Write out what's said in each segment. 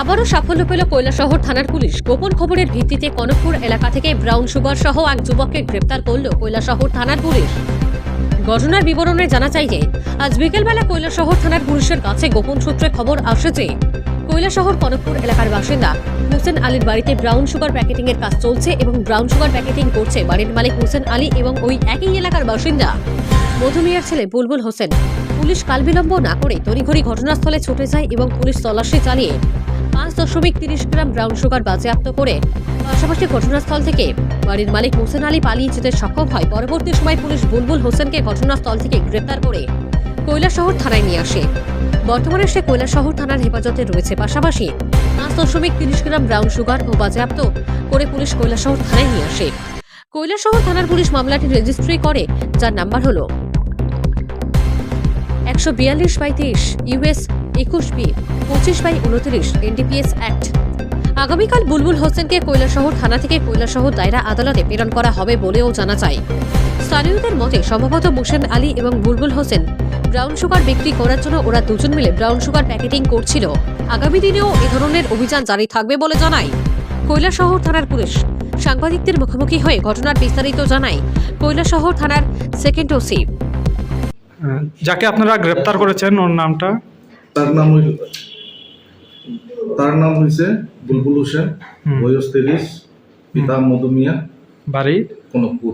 আবারও সাফল্য পেল কৈলাসহর থানার পুলিশ। গোপন খবরের ভিত্তিতে কনকপুর এলাকা থেকে ব্রাউন সুগার সহ এক যুবককে গ্রেপ্তার করল কৈলাসহর থানার পুলিশ। ঘটনার বিবরণে জানা যায় যে আজ বিকেলবেলা কৈলাসহর থানার পুলিশের কাছে গোপন সূত্রে খবর আসে যে কৈলাসহর কনকপুর এলাকার বাসিন্দা হোসেন আলীর বাড়িতে ব্রাউন সুগার প্যাকেটিং এর কাজ চলছে এবং ব্রাউন সুগার প্যাকেটিং করছে বাড়ির মালিক হোসেন আলী এবং ওই একই এলাকার বাসিন্দা মধুমিয়ার ছেলে বুলবুল হোসেন। পুলিশ কালবিলম্ব না করে তড়িঘড়ি ঘটনাস্থলে ছুটে যায় এবং পুলিশ তল্লাশি চালিয়ে 5.30 গ্রাম ব্রাউন সুগার বাজেয়াপ্ত করে পাশাপাশি ঘটনাস্থল থেকে বাড়ির মালিক হোসেন আলী পালিয়ে যেতে সক্ষম হয়। পরবর্তী সময় পুলিশ বুলবুল হোসেনকে ঘটনাস্থল থেকে গ্রেপ্তার করে কৈলাসহর থানায় নিয়ে আসে। বর্তমানে সে কৈলাসহর থানার হেফাজতে রয়েছে। পাশাপাশি 5.30 গ্রাম ব্রাউন সুগার ও বাজেয়াপ্ত করে পুলিশ কৈলাসহর থানায় নিয়ে আসে। কৈলাসহর থানার পুলিশ মামলাটি রেজিস্ট্রি করে, যার নাম্বার হলো 142/23 US 21B 25/29 NDPS অ্যাক্ট। আগামীকাল বুলবুল হোসেনকে কৈলাসহর থানা থেকে কৈলাসহর দায়রা আদালতে প্রেরণ করা হবে বলেও জানা যায়। স্থানীয়দের মতে সম্ভবত হোসেন আলী এবং বুলবুল হোসেন ব্রাউন সুগার বিক্রি করার জন্য ওরা দুজন মিলে ব্রাউন সুগার প্যাকেটিং করছিল। আগামী দিনেও এ ধরনের অভিযান জারি থাকবে বলে জানায় কৈলাসহর থানার পুলিশ। সাংবাদিকদের মুখোমুখি হয়ে ঘটনার বিস্তারিত জানায় কৈলাসহর থানার সেকেন্ড ওসি। যাকে আপনারা গ্রেপ্তার করেছেন ওর নামটা? তার নাম হয়েছে বুলবুল হোসেন, বয়স 30, পিতা মধুমিয়া, বাড়ি কনকপুর,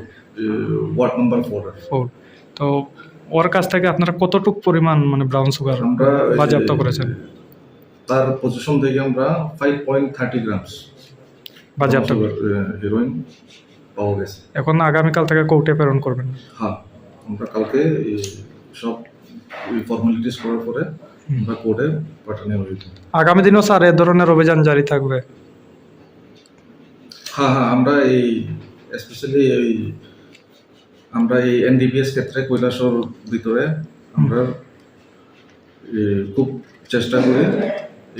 ওয়ার্ড নাম্বার 4। তো ওর কাছ থেকে আপনারা কতটুকু পরিমাণ ব্রাউন সুগার আমরা বাজেয়াপ্ত করেছেন? তার পজিশন থেকে আমরা 5.30 গ্রামস বাজেয়াপ্ত হেরোইন পাওয়া গেছে। এখন আগামীকাল থেকে কোর্টে প্রেরণ করবেন? হ্যাঁ, আমরা কালকে সব ফর্মালিটিস করার পরে আমরা কোর্টে পাঠানো হয়েছে। আগামী দিনও স্যার এ ধরনের অভিযান জারি থাকবে? হ্যাঁ, আমরা এই স্পেশালি আমরা এই এনডিপিএস ক্ষেত্রে কৈলাসহর ভিতরে আমরা খুব চেষ্টা করি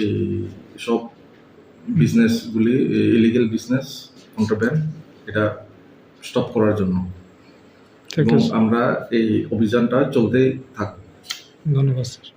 এই সব বিজনেসগুলি, ইলিগেল বিজনেস, কন্ট্রাব্যান্ড, এটা স্টপ করার জন্য। ঠিক আছে, আমরা এই অভিযানটা চলতেই থাকবে। ধন্যবাদ স্যার।